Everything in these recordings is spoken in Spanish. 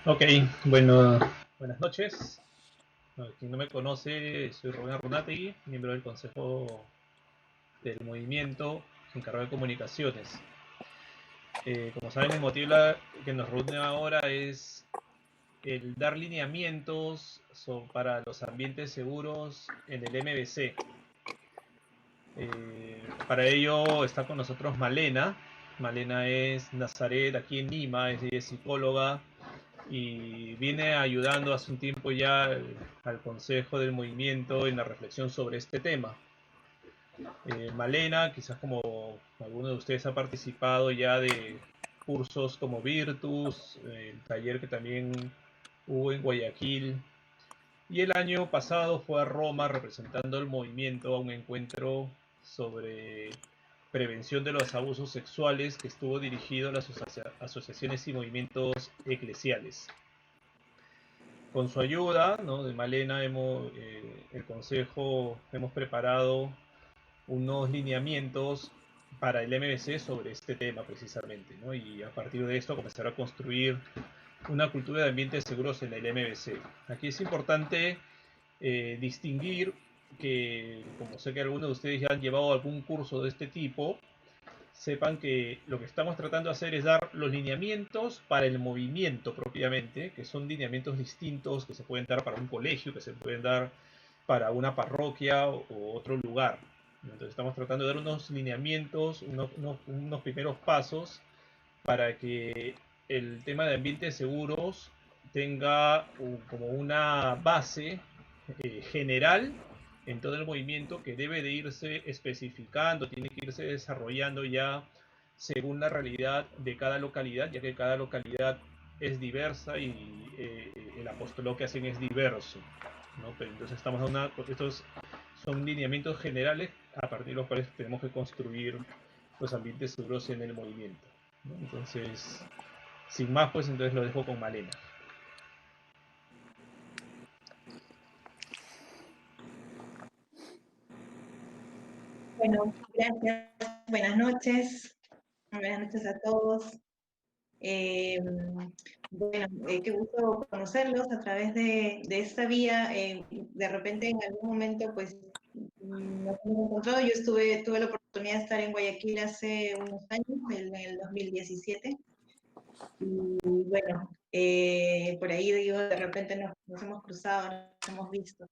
Ok, bueno, buenas noches. Quien no me conoce, soy Rubén Arrunategui, miembro del Consejo del Movimiento encargado de comunicaciones. Como saben, el motivo que nos reúne ahora es el dar lineamientos para los ambientes seguros en el MBC. Para ello está con nosotros Malena. Malena es Nazaret aquí en Lima, es psicóloga y viene ayudando hace un tiempo ya al Consejo del Movimiento en la reflexión sobre este tema. Malena, quizás como alguno de ustedes ha participado ya de cursos como Virtus, el taller que también hubo en Guayaquil, y el año pasado fue a Roma representando el movimiento a un encuentro sobre prevención de los abusos sexuales que estuvo dirigido a las asociaciones y movimientos eclesiales. Con su ayuda, ¿no?, de Malena, el Consejo hemos preparado unos lineamientos para el MBC sobre este tema precisamente, ¿no? Y a partir de esto comenzar a construir una cultura de ambientes seguros en el MBC. Aquí es importante distinguir que, como sé que algunos de ustedes ya han llevado algún curso de este tipo, sepan que lo que estamos tratando de hacer es dar los lineamientos para el movimiento propiamente, que son lineamientos distintos que se pueden dar para un colegio, que se pueden dar para una parroquia o otro lugar. Entonces estamos tratando de dar unos lineamientos, unos primeros pasos para que el tema de ambientes seguros tenga como una base general en todo el movimiento que debe de irse especificando, tiene que irse desarrollando ya según la realidad de cada localidad, ya que cada localidad es diversa y el apostolado que hacen es diverso, ¿no? Pero entonces estamos a estos son lineamientos generales a partir de los cuales tenemos que construir los ambientes seguros en el movimiento, ¿no? Entonces, sin más, pues entonces lo dejo con Malena. Bueno, gracias. Buenas noches. Buenas noches a todos. Eh, qué gusto conocerlos a través de esta vía. De repente, en algún momento, pues, nos hemos encontrado. Tuve la oportunidad de estar en Guayaquil hace unos años, en el 2017. Y bueno, por ahí digo, de repente nos hemos cruzado, nos hemos visto.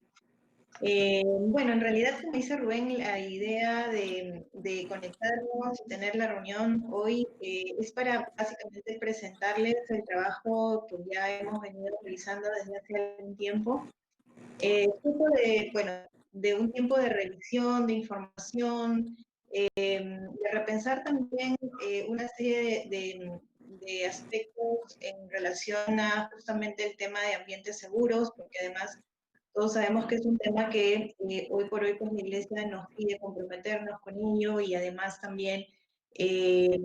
Bueno, en realidad, como dice Rubén, la idea de conectarnos y tener la reunión hoy es para básicamente presentarles el trabajo que ya hemos venido realizando desde hace algún tiempo. Fruto bueno, de un tiempo de revisión, de información, de repensar también una serie de aspectos en relación a justamente el tema de ambientes seguros, porque además todos sabemos que es un tema que hoy por hoy como iglesia nos pide comprometernos con ello y además también, de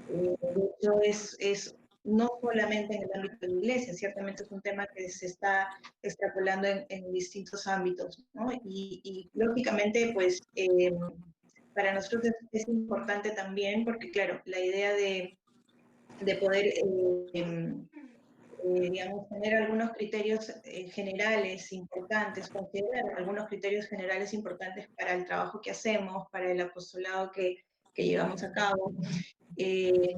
hecho, es no solamente en el ámbito de la iglesia, ciertamente es un tema que se está extrapolando en distintos ámbitos, ¿no? Y lógicamente, pues, para nosotros es importante también porque, claro, la idea de poder digamos, tener algunos criterios generales importantes, considerar algunos criterios generales importantes para el trabajo que hacemos, para el apostolado que llevamos a cabo. Eh,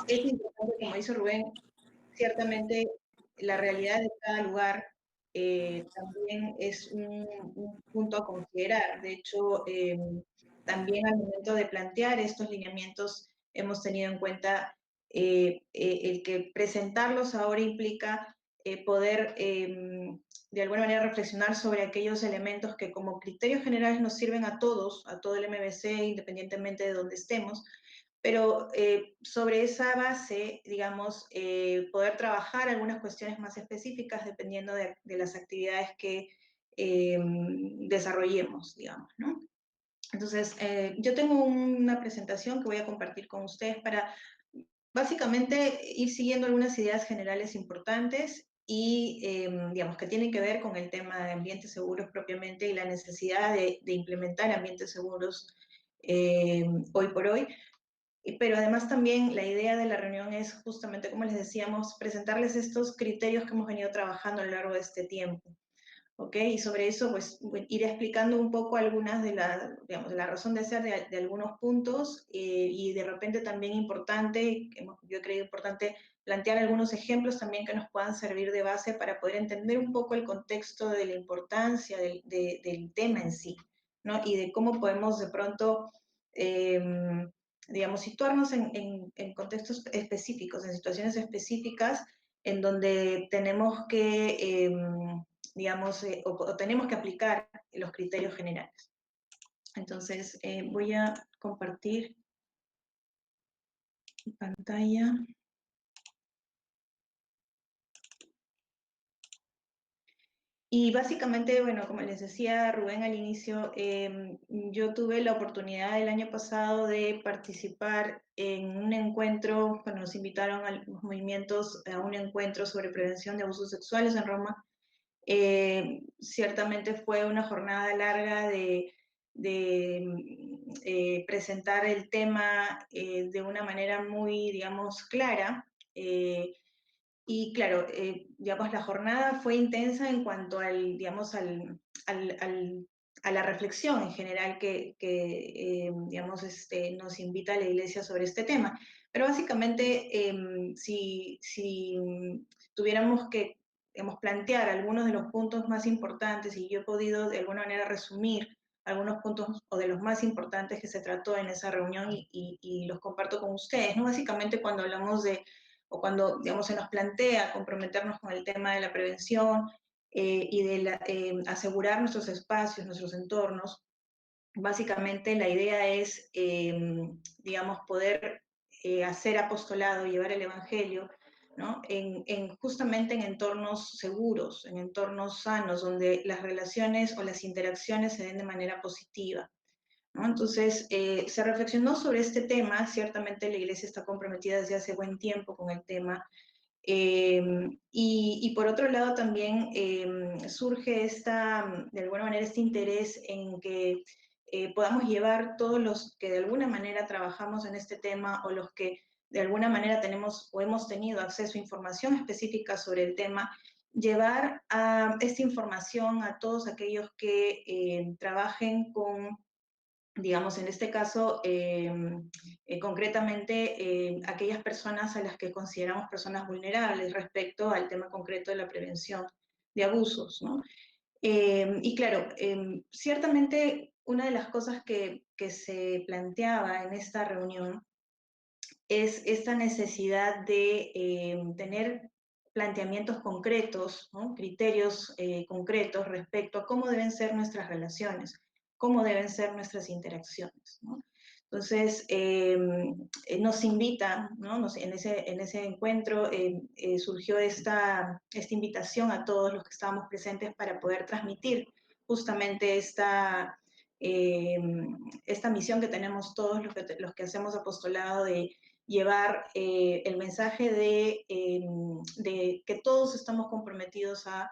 es importante, como dice Rubén, ciertamente la realidad de cada lugar también es un punto a considerar. De hecho, también al momento de plantear estos lineamientos hemos tenido en cuenta el que presentarlos ahora implica poder de alguna manera reflexionar sobre aquellos elementos que como criterios generales nos sirven a todos, a todo el MBC, independientemente de donde estemos, pero sobre esa base, digamos, poder trabajar algunas cuestiones más específicas dependiendo de las actividades que desarrollemos, digamos, ¿no? Entonces, yo tengo una presentación que voy a compartir con ustedes para básicamente ir siguiendo algunas ideas generales importantes y, digamos, que tienen que ver con el tema de ambientes seguros propiamente y la necesidad de implementar ambientes seguros hoy por hoy. pero además también la idea de la reunión es justamente, como les decíamos, presentarles estos criterios que hemos venido trabajando a lo largo de este tiempo. ¿Ok? Y sobre eso, pues, iré explicando un poco algunas de digamos, de la razón de ser de algunos puntos y de repente también importante, yo creo importante plantear algunos ejemplos también que nos puedan servir de base para poder entender un poco el contexto de la importancia del tema en sí, ¿no? Y de cómo podemos de pronto, digamos, situarnos en contextos específicos, en situaciones específicas en donde tenemos que digamos, o tenemos que aplicar los criterios generales. Entonces, voy a compartir mi pantalla. Y básicamente, bueno, como les decía Rubén al inicio, yo tuve la oportunidad el año pasado de participar en un encuentro, cuando nos invitaron a los movimientos a un encuentro sobre prevención de abusos sexuales en Roma. Ciertamente fue una jornada larga de presentar el tema de una manera muy, digamos, clara. Y claro, digamos, la jornada fue intensa en cuanto al, digamos, a la reflexión en general que digamos, nos invita la Iglesia sobre este tema. Pero básicamente, si tuviéramos que digamos, plantear algunos de los puntos más importantes, y yo he podido de alguna manera resumir algunos puntos o de los más importantes que se trató en esa reunión y los comparto con ustedes, ¿no? Básicamente cuando hablamos de o cuando, digamos, se nos plantea comprometernos con el tema de la prevención y de asegurar nuestros espacios, nuestros entornos, básicamente la idea es, digamos, poder hacer apostolado, llevar el Evangelio, ¿no? Justamente en entornos seguros, en entornos sanos, donde las relaciones o las interacciones se den de manera positiva. ¿No? Entonces, se reflexionó sobre este tema, ciertamente la Iglesia está comprometida desde hace buen tiempo con el tema, y por otro lado también surge de alguna manera este interés en que podamos llevar todos los que de alguna manera trabajamos en este tema o los que de alguna manera tenemos o hemos tenido acceso a información específica sobre el tema, llevar a esta información a todos aquellos que trabajen con digamos, en este caso, concretamente, aquellas personas a las que consideramos personas vulnerables respecto al tema concreto de la prevención de abusos, ¿no? Y claro, ciertamente una de las cosas que se planteaba en esta reunión es esta necesidad de tener planteamientos concretos, ¿no? Criterios concretos respecto a cómo deben ser nuestras relaciones, cómo deben ser nuestras interacciones. ¿No? Entonces, nos invita, ¿no? en ese encuentro surgió esta invitación a todos los que estábamos presentes para poder transmitir justamente eh, esta misión que tenemos todos los que hacemos apostolado de llevar el mensaje de que todos estamos comprometidos a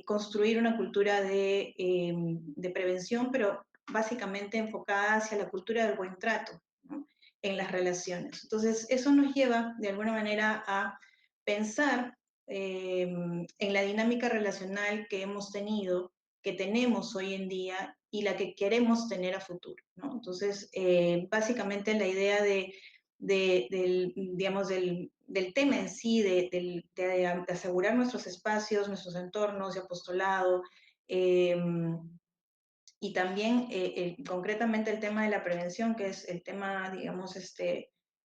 construir una cultura de prevención, pero básicamente enfocada hacia la cultura del buen trato, ¿no? En las relaciones. Entonces, eso nos lleva de alguna manera a pensar en la dinámica relacional que hemos tenido, que tenemos hoy en día y la que queremos tener a futuro, ¿no? Entonces, básicamente la idea digamos, del tema en sí, de asegurar nuestros espacios, nuestros entornos de apostolado, eh, y también concretamente el tema de la prevención, que es el tema, digamos,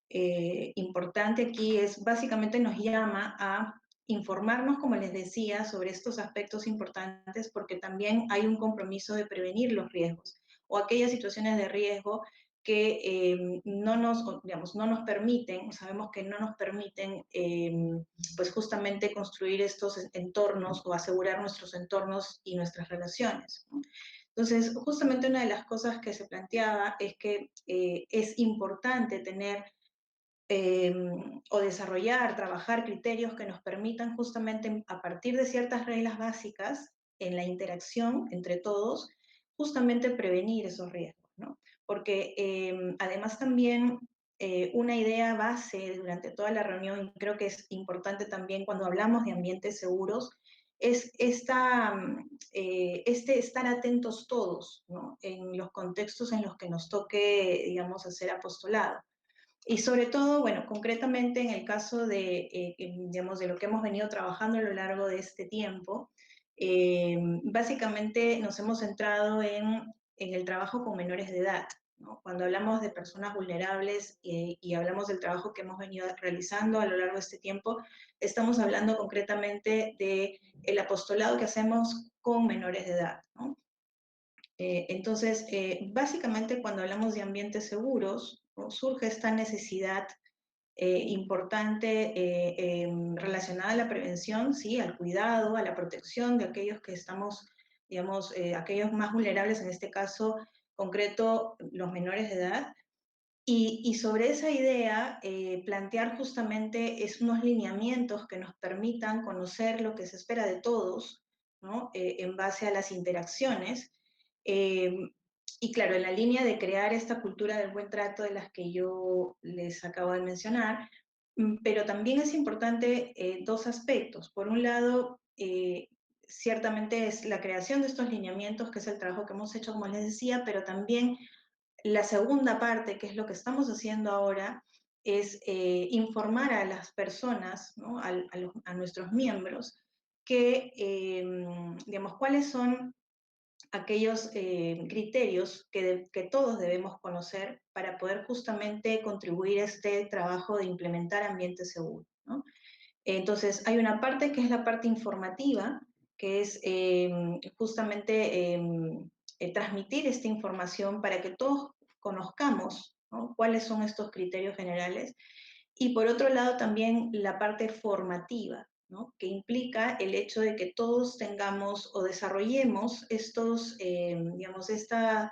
importante aquí, es básicamente nos llama a informarnos, como les decía, sobre estos aspectos importantes, porque también hay un compromiso de prevenir los riesgos o aquellas situaciones de riesgo que digamos, no nos permiten, sabemos que no nos permiten, pues justamente construir estos entornos o asegurar nuestros entornos y nuestras relaciones. ¿No? Entonces, justamente una de las cosas que se planteaba es que es importante tener eh, o desarrollar, trabajar criterios que nos permitan justamente a partir de ciertas reglas básicas en la interacción entre todos, justamente prevenir esos riesgos, ¿no? Porque además también una idea base durante toda la reunión, y creo que es importante también cuando hablamos de ambientes seguros, es este estar atentos todos, ¿no? En los contextos en los que nos toque, digamos, hacer apostolado. Y sobre todo, bueno, concretamente en el caso de, digamos, de lo que hemos venido trabajando a lo largo de este tiempo, básicamente nos hemos centrado en el trabajo con menores de edad, ¿no? Cuando hablamos de personas vulnerables y hablamos del trabajo que hemos venido realizando a lo largo de este tiempo, estamos hablando concretamente del apostolado que hacemos con menores de edad, ¿no? Entonces, básicamente cuando hablamos de ambientes seguros, ¿no? Surge esta necesidad importante relacionada a la prevención, ¿sí? Al cuidado, a la protección de aquellos que estamos, digamos, aquellos más vulnerables, en este caso concreto, los menores de edad. Y sobre esa idea, plantear justamente es unos lineamientos que nos permitan conocer lo que se espera de todos, ¿no? En base a las interacciones. Eh, y claro, en la línea de crear esta cultura del buen trato de las que yo les acabo de mencionar, pero también es importante dos aspectos. Por un lado, ciertamente es la creación de estos lineamientos, que es el trabajo que hemos hecho, como les decía, pero también la segunda parte, que es lo que estamos haciendo ahora, es informar a las personas, ¿no? A nuestros miembros, que, digamos, cuáles son aquellos criterios que todos debemos conocer para poder justamente contribuir a este trabajo de implementar ambiente seguro, ¿no? Entonces, hay una parte que es la parte informativa, que es justamente transmitir esta información para que todos conozcamos, ¿no? Cuáles son estos criterios generales. Y por otro lado, también la parte formativa, ¿no? Que implica el hecho de que todos tengamos o desarrollemos estos, digamos, estas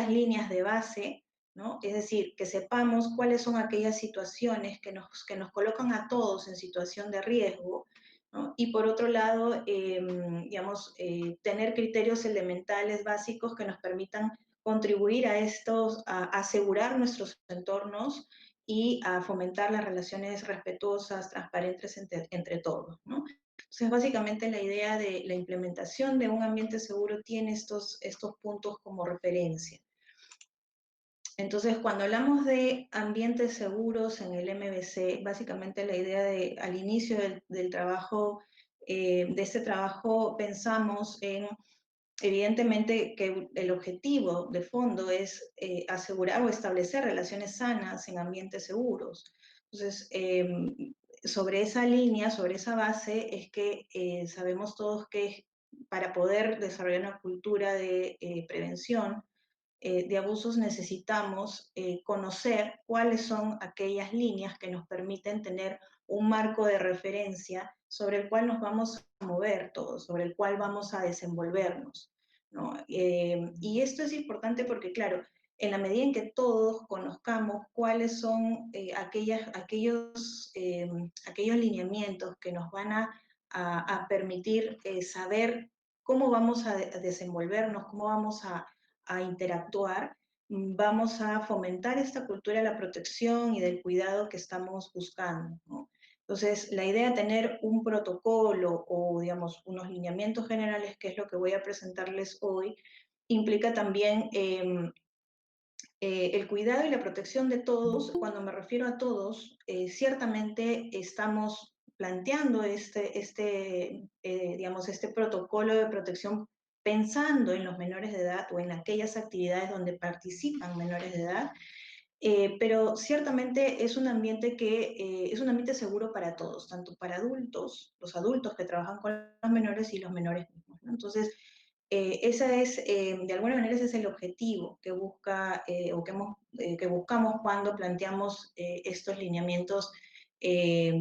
líneas de base, ¿no? Es decir, que sepamos cuáles son aquellas situaciones que nos colocan a todos en situación de riesgo, ¿no? Y por otro lado, digamos, tener criterios elementales básicos que nos permitan contribuir a estos, a asegurar nuestros entornos y a fomentar las relaciones respetuosas, transparentes entre todos, ¿no? Entonces, básicamente la idea de la implementación de un ambiente seguro tiene estos puntos como referencia. Entonces, cuando hablamos de ambientes seguros en el MBC, básicamente la idea de, al inicio del trabajo, de este trabajo, pensamos en, evidentemente, que el objetivo de fondo es asegurar o establecer relaciones sanas en ambientes seguros. Entonces, sobre esa línea, sobre esa base, es que sabemos todos que para poder desarrollar una cultura de prevención, de abusos necesitamos conocer cuáles son aquellas líneas que nos permiten tener un marco de referencia sobre el cual nos vamos a mover todos, sobre el cual vamos a desenvolvernos, ¿no? Y esto es importante porque, claro, en la medida en que todos conozcamos cuáles son aquellos lineamientos que nos van a permitir saber cómo vamos a desenvolvernos, cómo vamos a interactuar, vamos a fomentar esta cultura de la protección y del cuidado que estamos buscando, ¿no? Entonces, la idea de tener un protocolo o, digamos, unos lineamientos generales, que es lo que voy a presentarles hoy, implica también el cuidado y la protección de todos. Cuando me refiero a todos, ciertamente estamos planteando digamos, este protocolo de protección pensando en los menores de edad o en aquellas actividades donde participan menores de edad, pero ciertamente es un ambiente es un ambiente seguro para todos, tanto para adultos, los adultos que trabajan con los menores y los menores mismos, ¿no? Entonces, de alguna manera ese es el objetivo que busca o que buscamos cuando planteamos estos lineamientos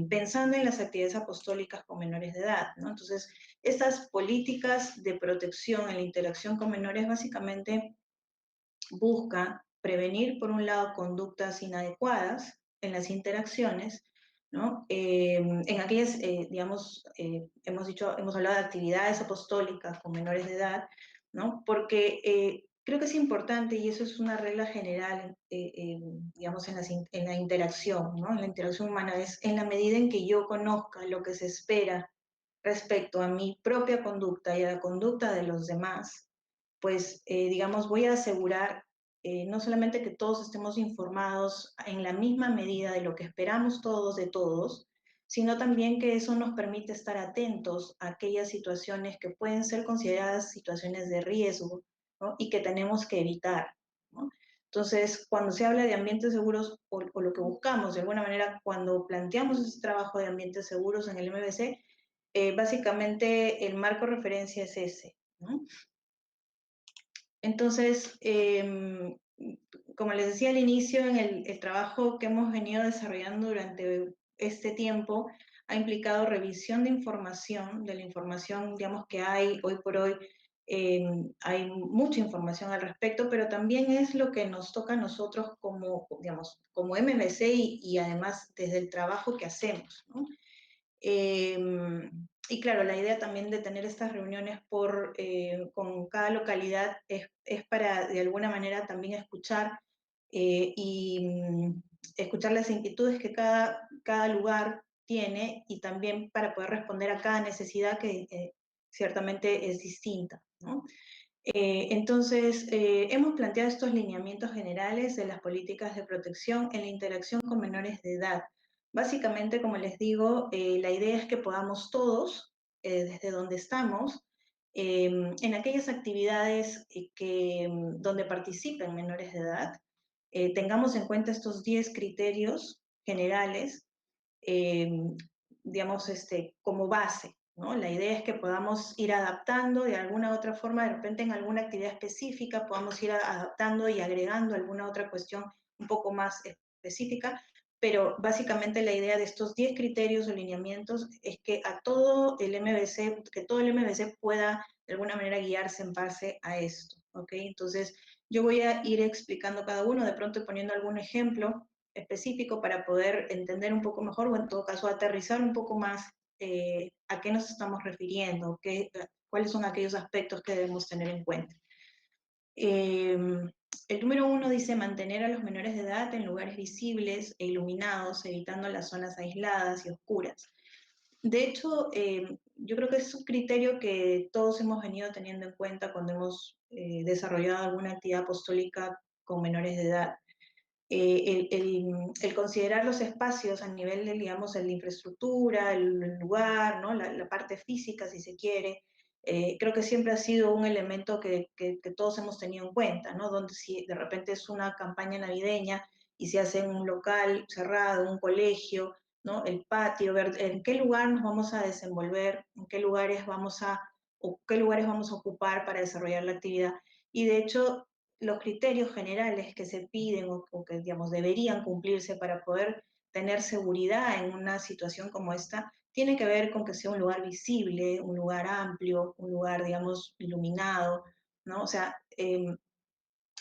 pensando en las actividades apostólicas con menores de edad, ¿no? Entonces, estas políticas de protección en la interacción con menores básicamente busca prevenir, por un lado, conductas inadecuadas en las interacciones, ¿no? En aquellas, digamos, hemos hablado de actividades apostólicas con menores de edad, ¿no? Porque creo que es importante, y eso es una regla general, digamos, en la interacción, ¿no? En la interacción humana, es en la medida en que yo conozca lo que se espera respecto a mi propia conducta y a la conducta de los demás, pues, digamos, voy a asegurar no solamente que todos estemos informados en la misma medida de lo que esperamos todos de todos, sino también que eso nos permite estar atentos a aquellas situaciones que pueden ser consideradas situaciones de riesgo, ¿no? Y que tenemos que evitar, ¿no? Entonces, cuando se habla de ambientes seguros o lo que buscamos, de alguna manera, cuando planteamos ese trabajo de ambientes seguros en el MBC, básicamente el marco de referencia es ese, ¿no? Entonces, como les decía al inicio, en el trabajo que hemos venido desarrollando durante este tiempo ha implicado revisión de la información, digamos, que hay hoy por hoy. Hay mucha información al respecto, pero también es lo que nos toca a nosotros como, digamos, como MMC y además desde el trabajo que hacemos, ¿no? Y claro, la idea también de tener estas reuniones con cada localidad es para de alguna manera también escuchar y escuchar las inquietudes que cada lugar tiene y también para poder responder a cada necesidad que ciertamente es distinta, ¿no? Entonces, hemos planteado estos lineamientos generales de las políticas de protección en la interacción con menores de edad. Básicamente, como les digo, la idea es que podamos todos, desde donde estamos, en aquellas actividades donde participen menores de edad, tengamos en cuenta estos 10 criterios generales, eh, digamos, como base, ¿no? La idea es que podamos ir adaptando de alguna u otra forma, de repente en alguna actividad específica, podamos ir adaptando y agregando alguna otra cuestión un poco más específica, pero básicamente la idea de estos 10 criterios o lineamientos es que a todo el MBC, que todo el MBC pueda de alguna manera guiarse en base a esto, ¿ok? Entonces, yo voy a ir explicando cada uno, de pronto poniendo algún ejemplo específico para poder entender un poco mejor o en todo caso aterrizar un poco más a qué nos estamos refiriendo, cuáles son aquellos aspectos que debemos tener en cuenta. Eh, el número 1 dice mantener a los menores de edad en lugares visibles e iluminados, evitando las zonas aisladas y oscuras. De hecho, yo creo que es un criterio que todos hemos venido teniendo en cuenta cuando hemos desarrollado alguna actividad apostólica con menores de edad. El considerar los espacios a nivel de, digamos, de la infraestructura, el lugar, ¿no? La parte física, si se quiere, creo que siempre ha sido un elemento que todos hemos tenido en cuenta, ¿no? Donde si de repente es una campaña navideña y se hace en un local cerrado, un colegio, ¿no? El patio, ver en qué lugar nos vamos a desenvolver, en qué lugares o qué lugares vamos a ocupar para desarrollar la actividad. Y de hecho, los criterios generales que se piden o que, digamos, deberían cumplirse para poder tener seguridad en una situación como esta, tiene que ver con que sea un lugar visible, un lugar amplio, un lugar, digamos, iluminado, ¿no? O sea, en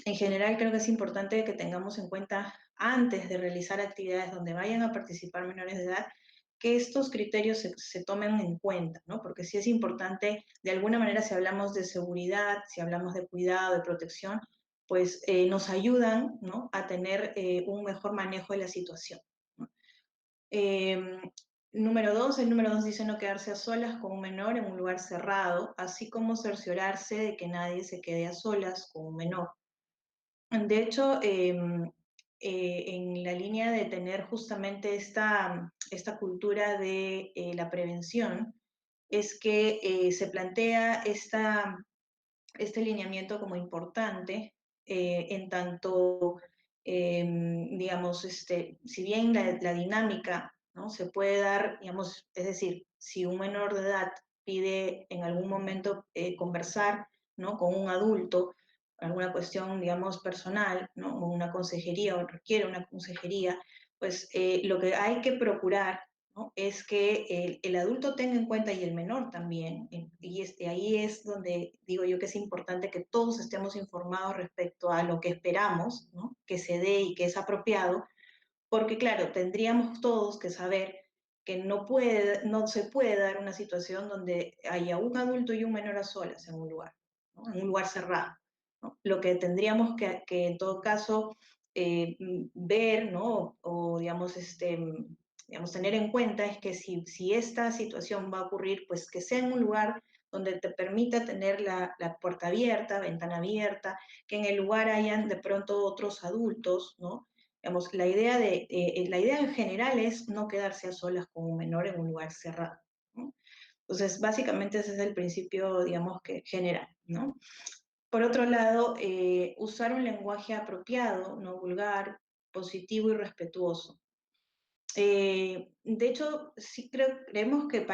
general creo que es importante que tengamos en cuenta antes de realizar actividades donde vayan a participar menores de edad, que estos criterios se tomen en cuenta, ¿no? Porque sí es importante, de alguna manera, si hablamos de seguridad, si hablamos de cuidado, de protección, pues nos ayudan, ¿no? A tener un mejor manejo de la situación, ¿no? Eh, número 2, el número 2 dice no quedarse a solas con un menor en un lugar cerrado, así como cerciorarse de que nadie se quede a solas con un menor. De hecho, en la línea de tener justamente esta cultura de la prevención, es que se plantea este lineamiento como importante, en tanto, digamos, si bien la dinámica, ¿no? Se puede dar, digamos, es decir, si un menor de edad pide en algún momento conversar, ¿no? Con un adulto, alguna cuestión, digamos, personal, ¿no? O una consejería, o requiere una consejería, pues lo que hay que procurar, ¿no? Es que el adulto tenga en cuenta y el menor también, y ahí es donde digo yo que es importante que todos estemos informados respecto a lo que esperamos, ¿no? Que se dé y que es apropiado, porque claro, tendríamos todos que saber que no se puede dar una situación donde haya un adulto y un menor a solas en un lugar, ¿no? En un lugar cerrado. ¿no? Lo que tendríamos que en todo caso ver, ¿no? O digamos, digamos, tener en cuenta es que si esta situación va a ocurrir, pues que sea en un lugar donde te permita tener la puerta abierta, ventana abierta, que en el lugar hayan de pronto otros adultos, ¿no? Digamos, la idea en general es no quedarse a solas con un menor en un lugar cerrado, ¿no? Entonces, básicamente ese es el principio, digamos, que general, ¿no? Por otro lado, usar un lenguaje apropiado, no vulgar, positivo y respetuoso. De hecho, sí creemos que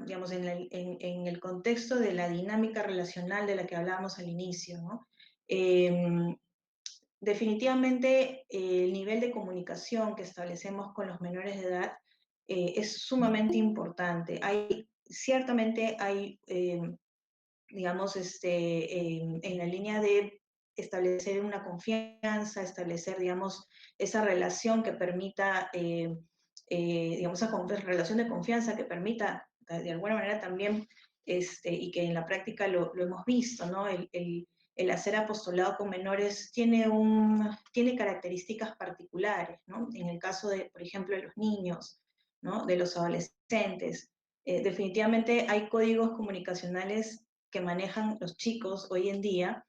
digamos, en el contexto de la dinámica relacional de la que hablábamos al inicio, ¿no? Em, Definitivamente el nivel de comunicación que establecemos con los menores de edad es sumamente importante. Ciertamente hay digamos, en la línea de establecer una confianza, establecer, digamos, esa relación que permita, digamos, esa relación de confianza que permita, de alguna manera también, y que en la práctica lo hemos visto, ¿no? El hacer apostolado con menores tiene características particulares, ¿no? En el caso de, por ejemplo, de los niños, ¿no? De los adolescentes. Definitivamente hay códigos comunicacionales que manejan los chicos hoy en día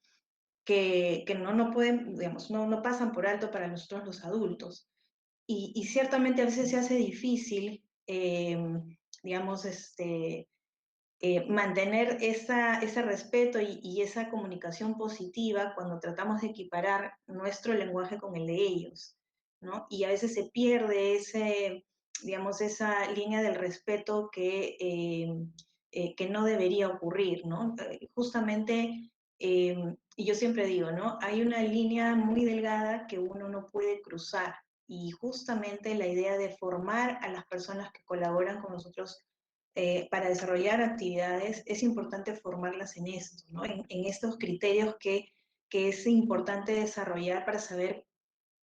que no pueden, digamos, no pasan por alto para nosotros los adultos. Y ciertamente a veces se hace difícil, digamos, mantener ese respeto y esa comunicación positiva cuando tratamos de equiparar nuestro lenguaje con el de ellos, ¿no? Y a veces se pierde digamos, esa línea del respeto que no debería ocurrir, ¿no? Justamente, y yo siempre digo, ¿no? Hay una línea muy delgada que uno no puede cruzar y justamente la idea de formar a las personas que colaboran con nosotros para desarrollar actividades es importante formarlas en esto, ¿no? En estos criterios que es importante desarrollar para saber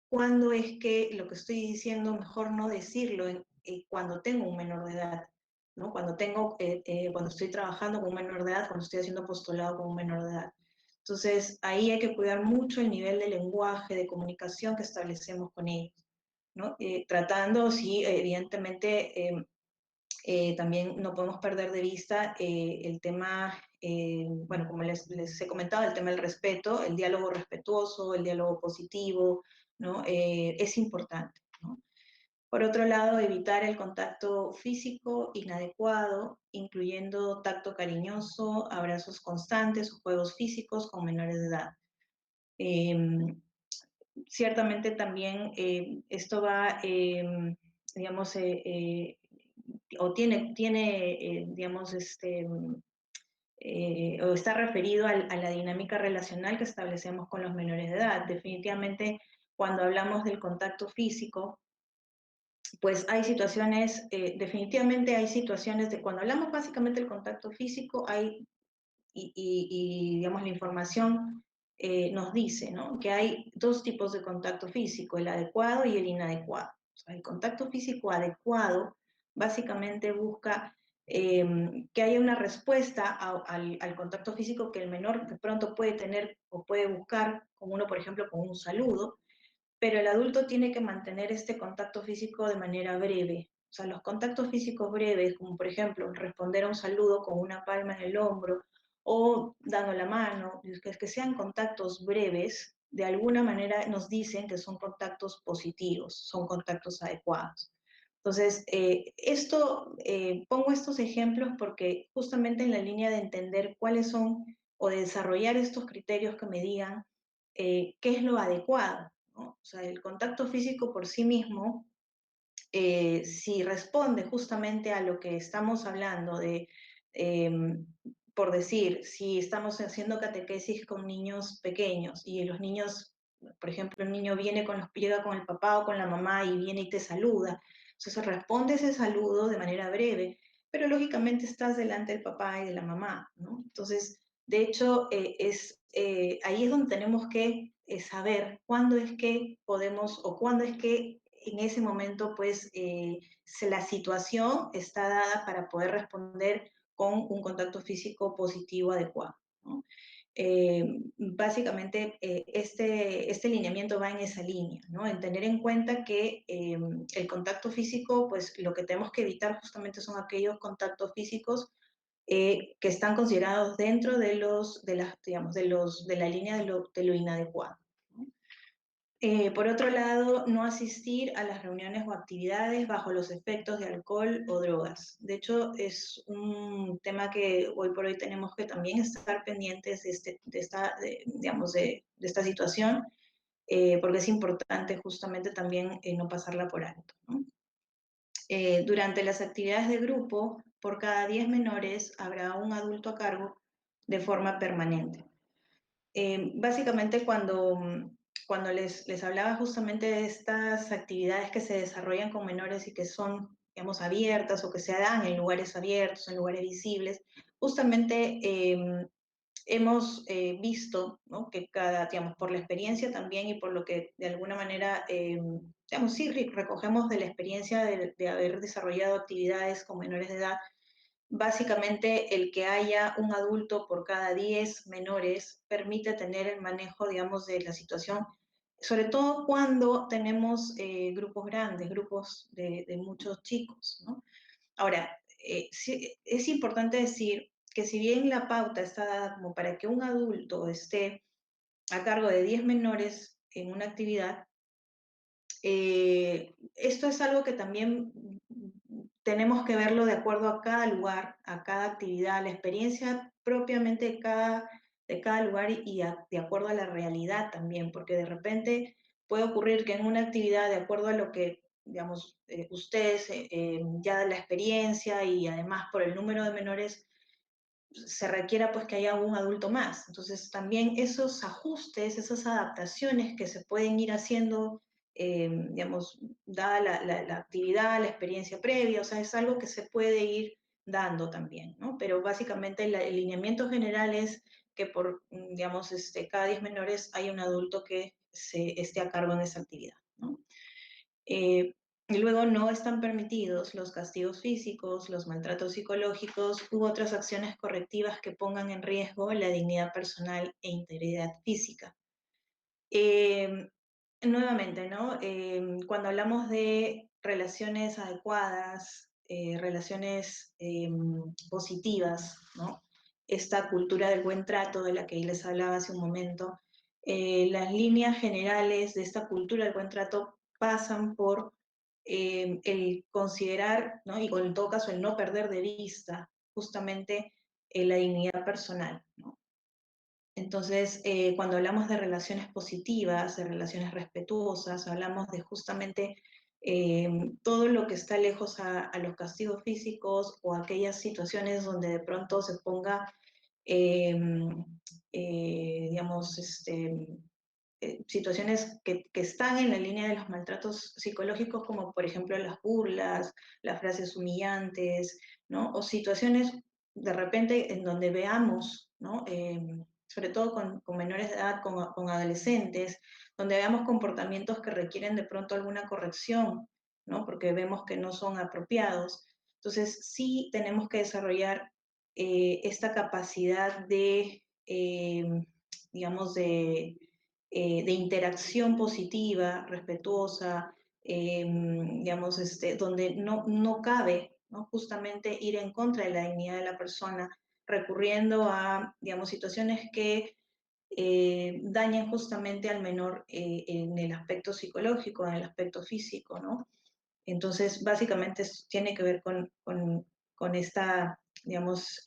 cuándo es que lo que estoy diciendo mejor no decirlo cuando tengo un menor de edad, ¿no? Cuando estoy trabajando con un menor de edad, cuando estoy haciendo apostolado con un menor de edad. Entonces, ahí hay que cuidar mucho el nivel de lenguaje, de comunicación que establecemos con ellos, ¿no? Tratando, sí, evidentemente, también no podemos perder de vista el tema, bueno, como les he comentado, el tema del respeto, el diálogo respetuoso, el diálogo positivo, ¿no? Es importante, ¿no? Por otro lado, evitar el contacto físico inadecuado, incluyendo tacto cariñoso, abrazos constantes o juegos físicos con menores de edad. Ciertamente también esto va, digamos, o tiene digamos, o está referido a la dinámica relacional que establecemos con los menores de edad. Definitivamente, cuando hablamos del contacto físico, pues hay situaciones, definitivamente hay situaciones de, cuando hablamos básicamente del contacto físico, digamos, la información nos dice, ¿no? Que hay dos tipos de contacto físico, el adecuado y el inadecuado. O sea, el contacto físico adecuado básicamente busca que haya una respuesta al contacto físico que el menor de pronto puede tener o puede buscar, como uno, por ejemplo, con un saludo, pero el adulto tiene que mantener este contacto físico de manera breve. O sea, los contactos físicos breves, como por ejemplo responder a un saludo con una palma en el hombro o dando la mano, que sean contactos breves, de alguna manera nos dicen que son contactos positivos, son contactos adecuados. Entonces, pongo estos ejemplos porque justamente en la línea de entender cuáles son o de desarrollar estos criterios que me digan qué es lo adecuado, ¿no? O sea, el contacto físico por sí mismo, si responde justamente a lo que estamos hablando eh, por decir, si estamos haciendo catequesis con niños pequeños y los niños, por ejemplo, el niño llega con el papá o con la mamá y viene y te saluda, entonces responde ese saludo de manera breve, pero lógicamente estás delante del papá y de la mamá, ¿no? Entonces, de hecho, ahí es donde tenemos que saber cuándo es que podemos o cuándo es que en ese momento, pues, la situación está dada para poder responder con un contacto físico positivo adecuado, ¿no? básicamente este lineamiento va en esa línea, ¿no? En tener en cuenta que el contacto físico, pues lo que tenemos que evitar justamente son aquellos contactos físicos que están considerados dentro de la línea de lo inadecuado. ¿No? Por otro lado, no asistir a las reuniones o actividades bajo los efectos de alcohol o drogas. De hecho, es un tema que hoy por hoy tenemos que también estar pendientes de esta situación, porque es importante justamente también no pasarla por alto, ¿no? Durante las actividades de grupo, por cada 10 menores habrá un adulto a cargo de forma permanente. Básicamente cuando les hablaba justamente de estas actividades que se desarrollan con menores y que son, digamos, abiertas o que se dan en lugares abiertos, en lugares visibles, justamente hemos visto, ¿no? Que digamos, por la experiencia también y por lo que de alguna manera, digamos, sí recogemos de la experiencia de haber desarrollado actividades con menores de edad, básicamente el que haya un adulto por cada 10 menores permite tener el manejo, digamos, de la situación, sobre todo cuando tenemos grupos grandes, grupos de muchos chicos, ¿no? Ahora, sí, es importante decir que si bien la pauta está dada como para que un adulto esté a cargo de 10 menores en una actividad, esto es algo que también tenemos que verlo de acuerdo a cada lugar, a cada actividad, a la experiencia propiamente de cada lugar de acuerdo a la realidad también, porque de repente puede ocurrir que en una actividad, de acuerdo a lo que, digamos, ustedes ya la experiencia y además por el número de menores, se requiera pues que haya un adulto más. Entonces también esos ajustes, esas adaptaciones que se pueden ir haciendo, digamos, dada la actividad, la experiencia previa, o sea, es algo que se puede ir dando también, ¿no? Pero básicamente el lineamiento general es que por, digamos, cada 10 menores hay un adulto que esté a cargo en esa actividad, ¿no? Y luego no están permitidos los castigos físicos, los maltratos psicológicos u otras acciones correctivas que pongan en riesgo la dignidad personal e integridad física. Eh, Nuevamente, ¿no? Cuando hablamos de relaciones adecuadas, relaciones positivas, ¿no? Esta cultura del buen trato de la que les hablaba hace un momento, las líneas generales de esta cultura del buen trato pasan por el considerar, ¿no? Y en todo caso el no perder de vista justamente la dignidad personal, ¿no? Entonces, cuando hablamos de relaciones positivas, de relaciones respetuosas, hablamos de justamente todo lo que está lejos a los castigos físicos o aquellas situaciones donde de pronto se ponga, eh, digamos, situaciones que están en la línea de los maltratos psicológicos, como por ejemplo las burlas, las frases humillantes, ¿no? O situaciones de repente en donde veamos, ¿no? Sobre todo con menores de edad, con adolescentes, donde veamos comportamientos que requieren de pronto alguna corrección, ¿no? Porque vemos que no son apropiados. Entonces, sí tenemos que desarrollar esta capacidad digamos, de interacción positiva, respetuosa, digamos, donde no cabe, ¿no? Justamente ir en contra de la dignidad de la persona, recurriendo a, digamos, situaciones que dañan justamente al menor en el aspecto psicológico, en el aspecto físico, ¿no? Entonces, básicamente tiene que ver con esta, digamos,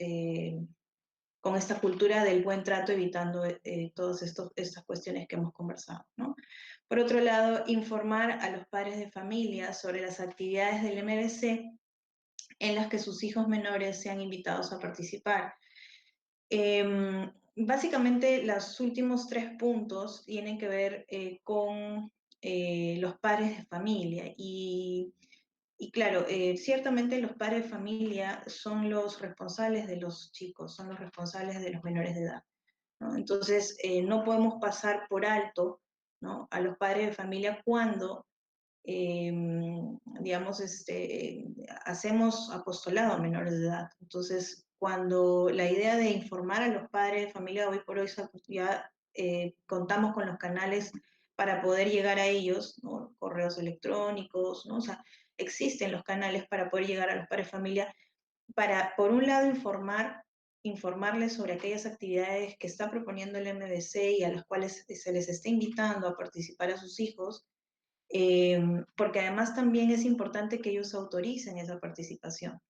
con esta cultura del buen trato, evitando todas estas cuestiones que hemos conversado, ¿no? Por otro lado, informar a los padres de familia sobre las actividades del MBC en las que sus hijos menores sean invitados a participar. Básicamente, los últimos 3 puntos tienen que ver con los padres de familia y claro, ciertamente los padres de familia son los responsables de los chicos, son los responsables de los menores de edad, ¿no? Entonces, no podemos pasar por alto, ¿no? A los padres de familia cuando, eh, digamos, hacemos apostolado a menores de edad. Entonces, cuando la idea de informar a los padres de familia, hoy por hoy ya contamos con los canales para poder llegar a ellos, ¿no? Correos electrónicos, ¿no? O sea, existen los canales para poder llegar a los padres de familia, para, por un lado, informarles sobre aquellas actividades que está proponiendo el MBC y a las cuales se les está invitando a participar a sus hijos, porque además también es importante que ellos autoricen esa participación.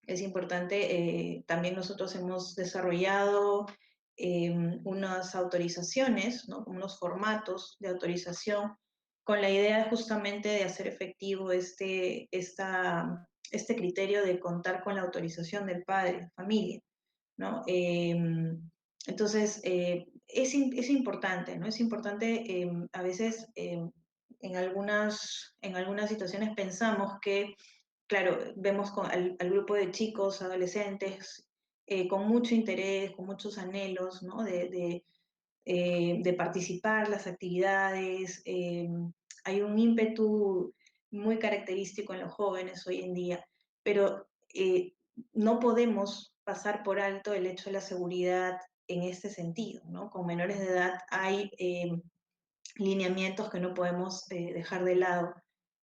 Es importante, también nosotros hemos desarrollado unas autorizaciones, ¿no? Unos formatos de autorización con la idea justamente de hacer efectivo este criterio de contar con la autorización del padre, de familia, ¿no? Entonces, es importante, ¿no? Es importante, a veces en algunas situaciones pensamos que claro, vemos al grupo de chicos, adolescentes, con mucho interés, con muchos anhelos, ¿no? De participar, las actividades. Hay un ímpetu muy característico en los jóvenes hoy en día, pero no podemos pasar por alto el hecho de la seguridad en este sentido, ¿no? Con menores de edad hay lineamientos que no podemos dejar de lado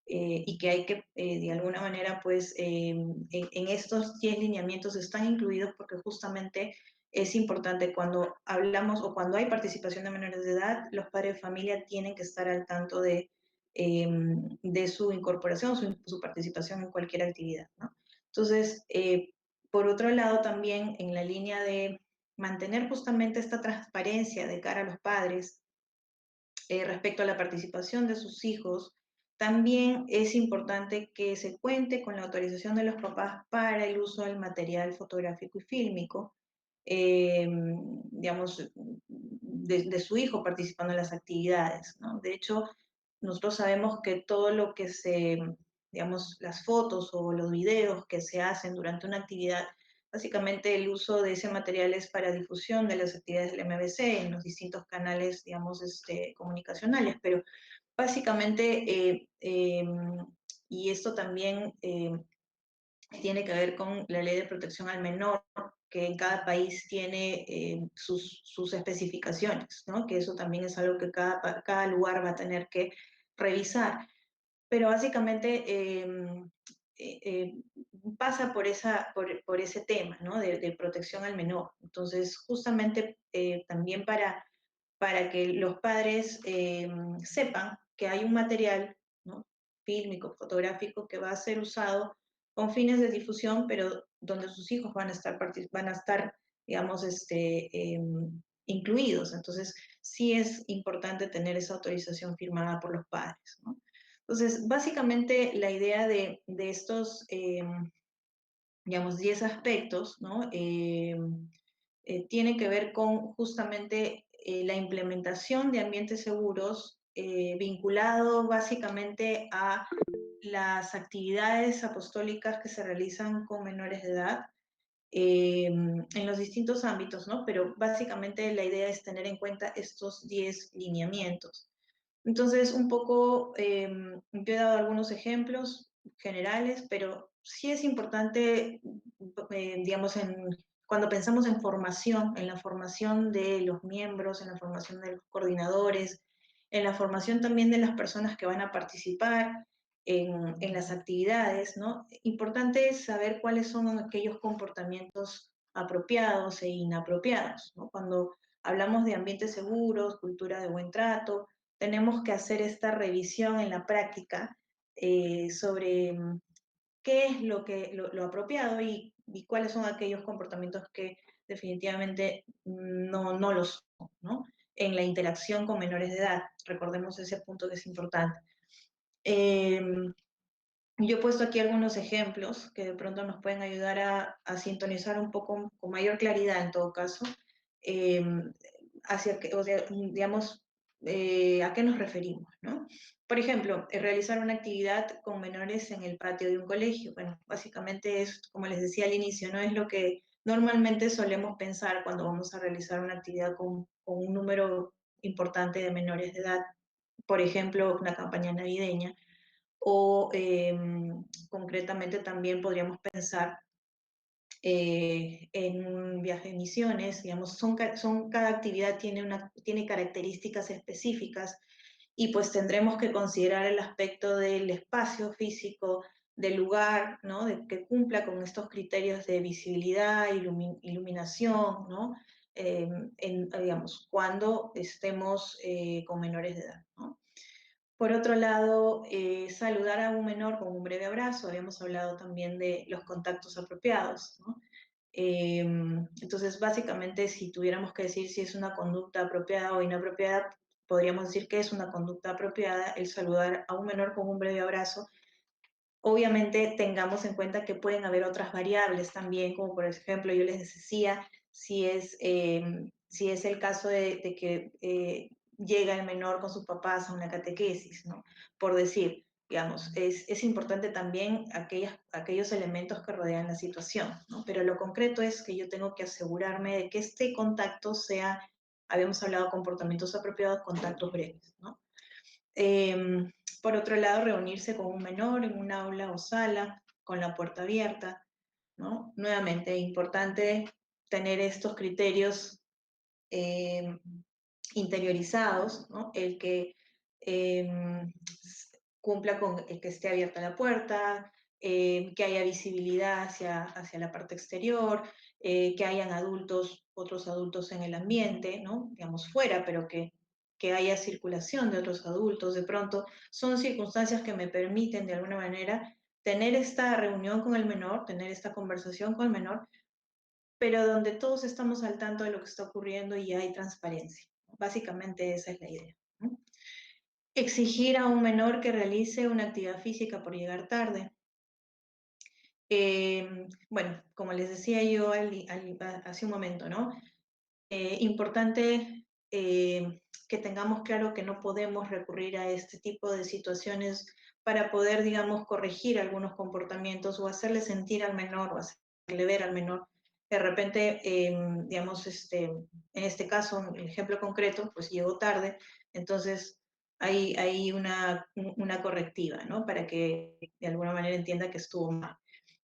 y que hay que, de alguna manera, pues, en estos 10 lineamientos están incluidos porque justamente es importante cuando hablamos o cuando hay participación de menores de edad, los padres de familia tienen que estar al tanto de su incorporación, su participación en cualquier actividad, ¿no? Entonces, por otro lado, también en la línea de mantener justamente esta transparencia de cara a los padres, respecto a la participación de sus hijos, también es importante que se cuente con la autorización de los papás para el uso del material fotográfico y fílmico, digamos, de su hijo participando en las actividades, ¿no? De hecho, nosotros sabemos que todo lo que digamos, las fotos o los videos que se hacen durante una actividad, básicamente el uso de ese material es para difusión de las actividades del MBC en los distintos canales, digamos, comunicacionales, pero básicamente, y esto también tiene que ver con la ley de protección al menor, que en cada país tiene sus especificaciones, ¿no? Que eso también es algo que cada lugar va a tener que revisar. Pero básicamente pasa por ese tema, ¿no? De protección al menor. Entonces, justamente también para que los padres sepan que hay un material, ¿no? Fílmico, fotográfico, que va a ser usado con fines de difusión, pero donde sus hijos van a estar digamos, incluidos. Entonces, sí es importante tener esa autorización firmada por los padres, ¿no? Entonces, básicamente la idea de estos, digamos, 10 aspectos, ¿no? Tiene que ver con justamente la implementación de ambientes seguros vinculado básicamente a las actividades apostólicas que se realizan con menores de edad en los distintos ámbitos, ¿no? Pero básicamente la idea es tener en cuenta estos 10 lineamientos. Entonces, un poco, yo he dado algunos ejemplos generales, pero sí es importante, digamos, cuando pensamos en formación, en la formación de los miembros, en la formación de los coordinadores, en la formación también de las personas que van a participar en las actividades, ¿no? Importante es saber cuáles son aquellos comportamientos apropiados e inapropiados, ¿no? Cuando hablamos de ambientes seguros, cultura de buen trato, tenemos que hacer esta revisión en la práctica sobre qué es lo apropiado y cuáles son aquellos comportamientos que definitivamente no lo son, ¿no? En la interacción con menores de edad. Recordemos ese punto que es importante. Eh, yo he puesto aquí algunos ejemplos que de pronto nos pueden ayudar a sintonizar un poco con mayor claridad en todo caso, eh, hacia, o sea, digamos, a qué nos referimos, ¿no? Por ejemplo, realizar una actividad con menores en el patio de un colegio. Bueno, básicamente es, como les decía al inicio, no es lo que normalmente solemos pensar cuando vamos a realizar una actividad con un número importante de menores de edad. Por ejemplo, una campaña navideña o concretamente también podríamos pensar en un viaje de misiones, digamos, cada actividad tiene características específicas y pues tendremos que considerar el aspecto del espacio físico, del lugar, ¿no? De que cumpla con estos criterios de visibilidad, iluminación, ¿no? Digamos, cuando estemos con menores de edad, ¿no? Por otro lado, saludar a un menor con un breve abrazo. Habíamos hablado también de los contactos apropiados, ¿no? Entonces, básicamente, si tuviéramos que decir si es una conducta apropiada o inapropiada, podríamos decir que es una conducta apropiada el saludar a un menor con un breve abrazo. Obviamente tengamos en cuenta que pueden haber otras variables también, como por ejemplo yo les decía, si es el caso de que llega el menor con sus papás a una catequesis, ¿no? Por decir, digamos, es importante también aquellos elementos que rodean la situación, ¿no? Pero lo concreto es que yo tengo que asegurarme de que este contacto sea, habíamos hablado de comportamientos apropiados, contactos breves, ¿no? Eh, por otro lado, reunirse con un menor en un aula o sala con la puerta abierta, ¿no? Nuevamente, importante tener estos criterios eh, interiorizados, ¿no? El que eh, cumpla con el que esté abierta la puerta, que haya visibilidad hacia la parte exterior, que hayan adultos, otros adultos en el ambiente, ¿no? Digamos fuera, pero que haya circulación de otros adultos. De pronto, son circunstancias que me permiten de alguna manera tener esta reunión con el menor, tener esta conversación con el menor, pero donde todos estamos al tanto de lo que está ocurriendo y hay transparencia. Básicamente esa es la idea, ¿no? Exigir a un menor que realice una actividad física por llegar tarde. Bueno, como les decía yo hace un momento, ¿no? Importante que tengamos claro que no podemos recurrir a este tipo de situaciones para poder, digamos, corregir algunos comportamientos o hacerle sentir al menor o hacerle ver al menor. De repente, digamos, en este caso, el ejemplo concreto, pues llegó tarde, entonces hay una correctiva, ¿no? Para que de alguna manera entienda que estuvo mal.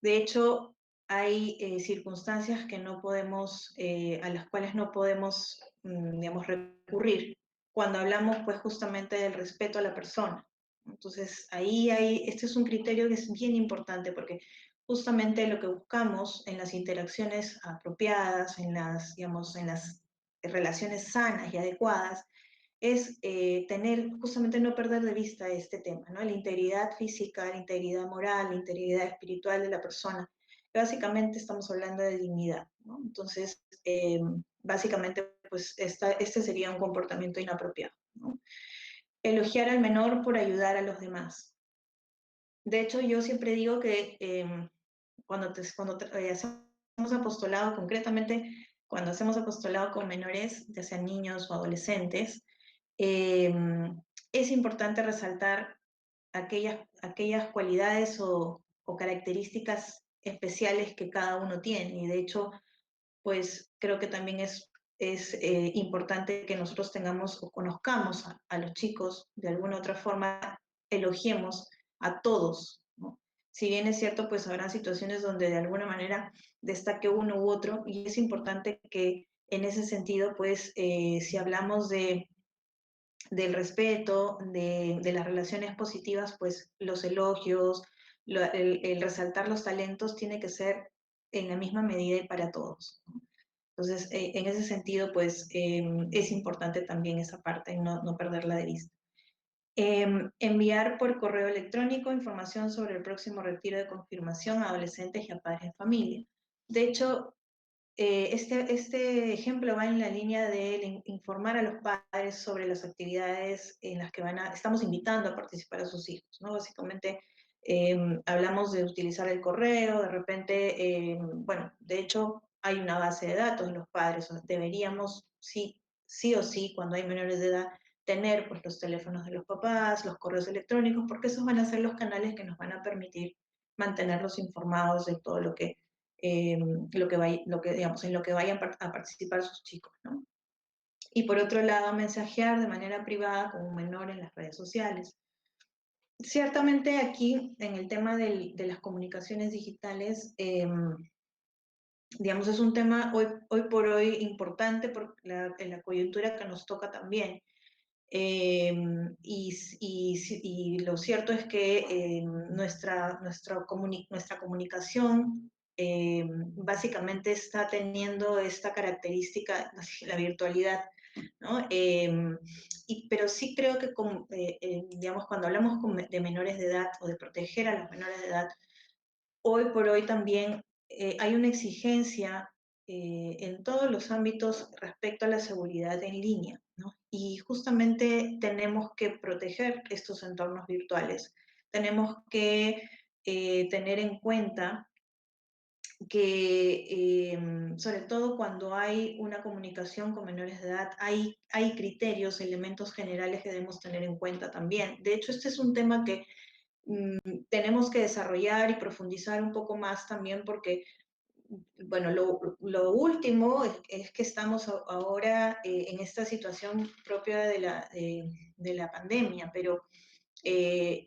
De hecho, hay circunstancias que no podemos, a las cuales no podemos, digamos, recurrir cuando hablamos, pues, justamente del respeto a la persona. Entonces, este es un criterio que es bien importante porque justamente lo que buscamos en las interacciones apropiadas, digamos, en las relaciones sanas y adecuadas, es justamente no perder de vista este tema, ¿no? La integridad física, la integridad moral, la integridad espiritual de la persona. Básicamente estamos hablando de dignidad, ¿no? Entonces, básicamente, pues este sería un comportamiento inapropiado, ¿no? Elogiar al menor por ayudar a los demás. De hecho, yo siempre digo que cuando hacemos apostolado, concretamente cuando hacemos apostolado con menores, ya sean niños o adolescentes, eh, es importante resaltar aquellas cualidades o características especiales que cada uno tiene. Y de hecho, pues creo que también es importante que nosotros tengamos o conozcamos a los chicos de alguna otra forma, elogiemos a todos, ¿no? Si bien es cierto, pues habrá situaciones donde de alguna manera destaque uno u otro, y es importante que en ese sentido, pues si hablamos del respeto, de las relaciones positivas, pues los elogios, el resaltar los talentos tiene que ser en la misma medida y para todos, ¿no? Entonces, en ese sentido, pues es importante también esa parte, no perderla de vista. Enviar por correo electrónico información sobre el próximo retiro de confirmación a adolescentes y a padres de familia. De hecho, este ejemplo va en la línea de informar a los padres sobre las actividades en las que estamos invitando a participar a sus hijos, ¿no? Básicamente hablamos de utilizar el correo, de repente, bueno, de hecho hay una base de datos de los padres, o sea, deberíamos sí o sí, cuando hay menores de edad, tener pues los teléfonos de los papás, los correos electrónicos, porque esos van a ser los canales que nos van a permitir mantenerlos informados de todo digamos, en lo que vayan a participar sus chicos, ¿no? Y por otro lado, mensajear de manera privada con un menor en las redes sociales. Ciertamente aquí, en el tema de las comunicaciones digitales, digamos, es un tema hoy por hoy importante por en la coyuntura que nos toca también. Y lo cierto es que nuestra comunicación básicamente está teniendo esta característica, la virtualidad, ¿no? Pero sí creo que, digamos, cuando hablamos de menores de edad o de proteger a los menores de edad, hoy por hoy también hay una exigencia en todos los ámbitos respecto a la seguridad en línea, ¿no? Y justamente tenemos que proteger estos entornos virtuales. Tenemos que tener en cuenta que, sobre todo cuando hay una comunicación con menores de edad, hay criterios, elementos generales que debemos tener en cuenta también. De hecho, este es un tema que tenemos que desarrollar y profundizar un poco más también porque, bueno, lo último es que estamos ahora en esta situación propia de la pandemia, pero eh,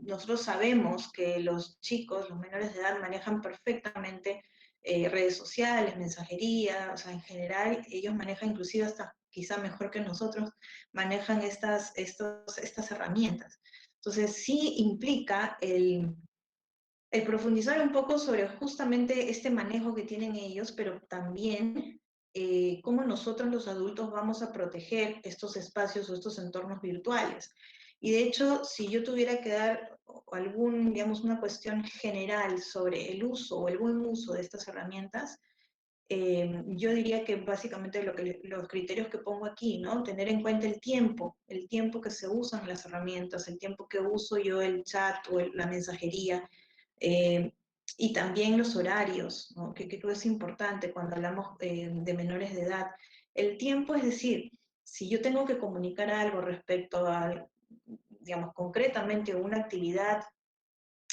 nosotros sabemos que los chicos, los menores de edad, manejan perfectamente redes sociales, mensajería, o sea, en general ellos manejan inclusive hasta quizá mejor que nosotros, manejan estas herramientas. Entonces sí implica el profundizar un poco sobre justamente este manejo que tienen ellos, pero también cómo nosotros los adultos vamos a proteger estos espacios o estos entornos virtuales. Y de hecho, si yo tuviera que dar digamos, una cuestión general sobre el uso o el buen uso de estas herramientas, yo diría que básicamente los criterios que pongo aquí, ¿no? Tener en cuenta el tiempo que se usan las herramientas, el tiempo que uso yo el chat o la mensajería, eh, y también los horarios, ¿no? Que creo que es importante cuando hablamos de menores de edad. El tiempo, es decir, si yo tengo que comunicar algo respecto a, digamos, concretamente una actividad,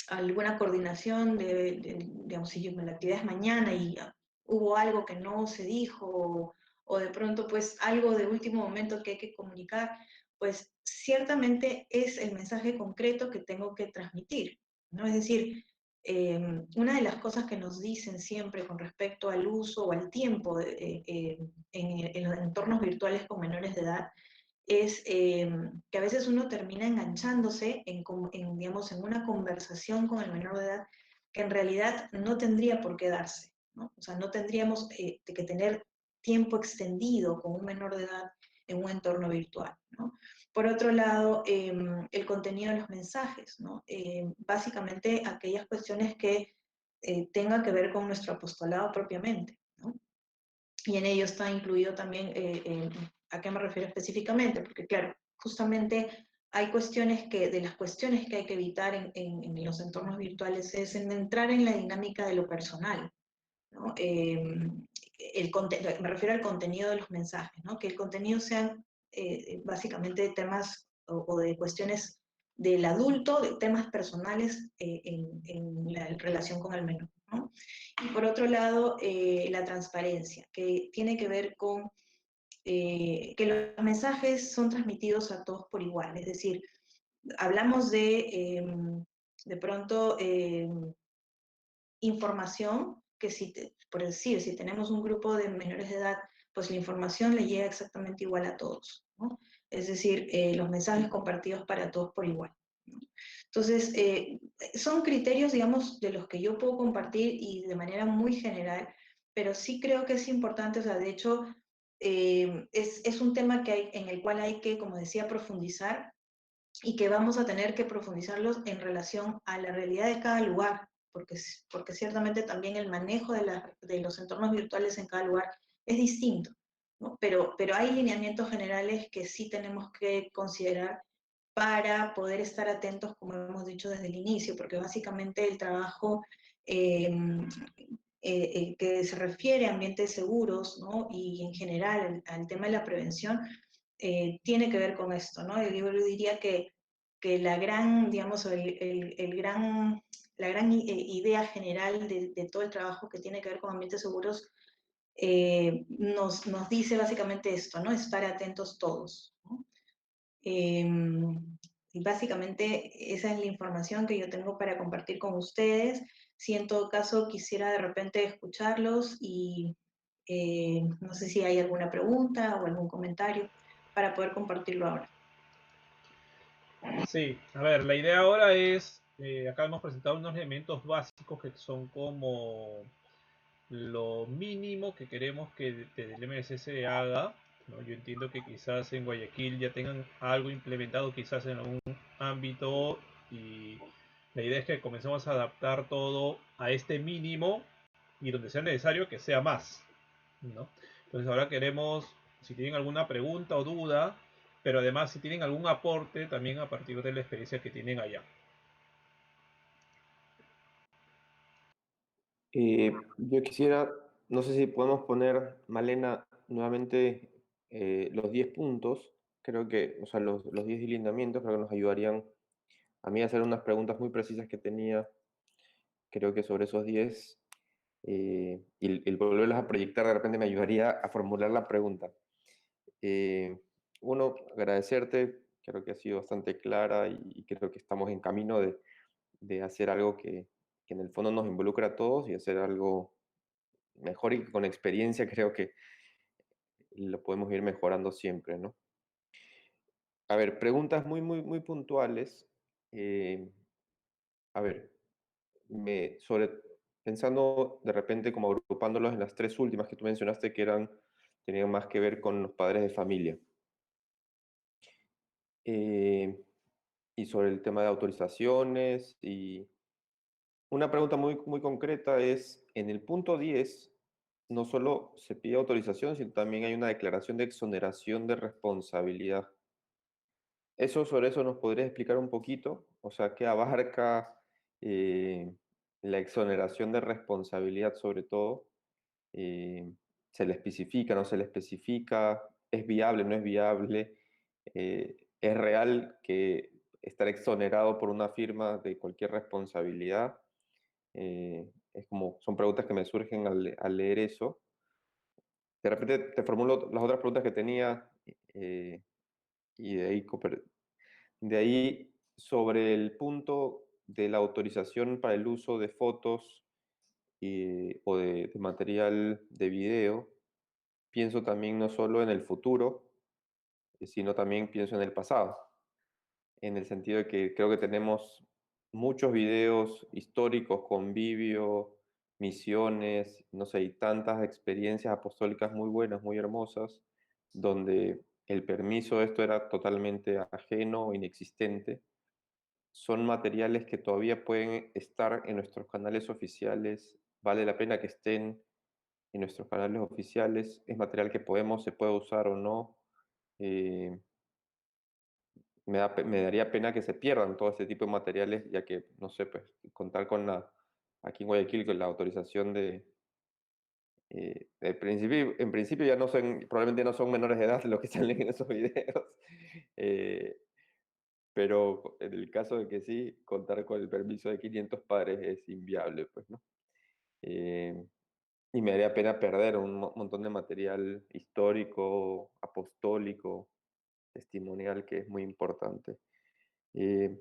alguna coordinación digamos, si la actividad es mañana y hubo algo que no se dijo o de pronto pues algo de último momento que hay que comunicar, pues ciertamente es el mensaje concreto que tengo que transmitir, ¿no? Es decir, una de las cosas que nos dicen siempre con respecto al uso o al tiempo en los entornos virtuales con menores de edad es que a veces uno termina enganchándose digamos, en una conversación con el menor de edad que en realidad no tendría por qué darse, ¿no? O sea, no tendríamos que tener tiempo extendido con un menor de edad en un entorno virtual, ¿no? Por otro lado, el contenido de los mensajes, ¿no? Básicamente aquellas cuestiones que tengan que ver con nuestro apostolado propiamente, ¿no? Y en ello está incluido también, ¿a qué me refiero específicamente? Porque claro, justamente hay cuestiones de las cuestiones que hay que evitar en los entornos virtuales es en entrar en la dinámica de lo personal, ¿no? Me refiero al contenido de los mensajes, ¿no? Que el contenido sean básicamente temas o de cuestiones del adulto, de temas personales en la relación con el menor, ¿no? Y por otro lado, la transparencia, que tiene que ver con que los mensajes son transmitidos a todos por igual, es decir, hablamos de pronto información que por decir, si tenemos un grupo de menores de edad, pues la información le llega exactamente igual a todos, ¿no? Es decir, los mensajes compartidos para todos por igual, ¿no? Entonces, son criterios, digamos, de los que yo puedo compartir y de manera muy general, pero sí creo que es importante, o sea, de hecho, es un tema en el cual hay que, como decía, profundizar y que vamos a tener que profundizarlos en relación a la realidad de cada lugar, porque ciertamente también el manejo de los entornos virtuales en cada lugar es distinto, ¿no? Pero hay lineamientos generales que sí tenemos que considerar para poder estar atentos, como hemos dicho desde el inicio, porque básicamente el trabajo eh, que se refiere a ambientes seguros, ¿no? Y en general al tema de la prevención, tiene que ver con esto, ¿no? Yo diría que la gran, digamos, la gran idea general de todo el trabajo que tiene que ver con ambientes seguros nos dice básicamente esto, ¿no? Estar atentos todos, ¿no? Y básicamente esa es la información que yo tengo para compartir con ustedes. sí, en todo caso quisiera de repente escucharlos y no sé si hay alguna pregunta o algún comentario para poder compartirlo ahora. Sí, a ver, la idea ahora es, acá hemos presentado unos elementos básicos que son como lo mínimo que queremos que desde el MSC haga, ¿no? Yo entiendo que quizás en Guayaquil ya tengan algo implementado, quizás en algún ámbito, y la idea es que comencemos a adaptar todo a este mínimo y donde sea necesario que sea más, ¿no? Entonces ahora queremos, si tienen alguna pregunta o duda, pero además si tienen algún aporte también a partir de la experiencia que tienen allá. Yo quisiera, no sé si podemos poner, Malena, nuevamente los 10 puntos. Creo que, o sea, los 10 lineamientos creo que nos ayudarían a mí a hacer unas preguntas muy precisas que tenía, creo que sobre esos 10, y el volverlas a proyectar de repente me ayudaría a formular la pregunta. Eh, Uno, agradecerte, creo que ha sido bastante clara y creo que estamos en camino de hacer algo que en el fondo nos involucra a todos y hacer algo mejor y con experiencia creo que lo podemos ir mejorando siempre, ¿no? A ver, preguntas muy puntuales. Eh, a ver, pensando de repente como agrupándolos en las tres últimas que tú mencionaste que tenían más que ver con los padres de familia. Eh, y sobre el tema de autorizaciones y una pregunta muy concreta es, en el punto 10 no solo se pide autorización, sino también hay una declaración de exoneración de responsabilidad. Sobre eso nos podrías explicar un poquito, o sea, qué abarca eh, la exoneración de responsabilidad sobre todo. Eh, ¿Se le especifica, no se le especifica? ¿Es viable, no es viable? ¿Es real que estar exonerado por una firma de cualquier responsabilidad? Son preguntas que me surgen al leer eso. De repente te formulo las otras preguntas que tenía y de ahí sobre el punto de la autorización para el uso de fotos o de material de video, pienso también no solo en el futuro, sino también pienso en el pasado, en el sentido de que creo que tenemos muchos videos históricos, convivio, misiones, no sé, y tantas experiencias apostólicas muy buenas, muy hermosas, donde el permiso de esto era totalmente ajeno o inexistente. Son materiales que todavía pueden estar en nuestros canales oficiales, vale la pena que estén en nuestros canales oficiales, es material que se puede usar o no. Eh, me daría pena que se pierdan todo este tipo de materiales, ya que, no sé, pues contar aquí en Guayaquil con la autorización en principio ya no son, probablemente no son menores de edad los que salen en esos videos, eh, pero en el caso de que sí, contar con el permiso de 500 padres es inviable, pues, ¿no? Eh, y me daría pena perder un montón de material histórico, apostólico, testimonial, que es muy importante. Eh,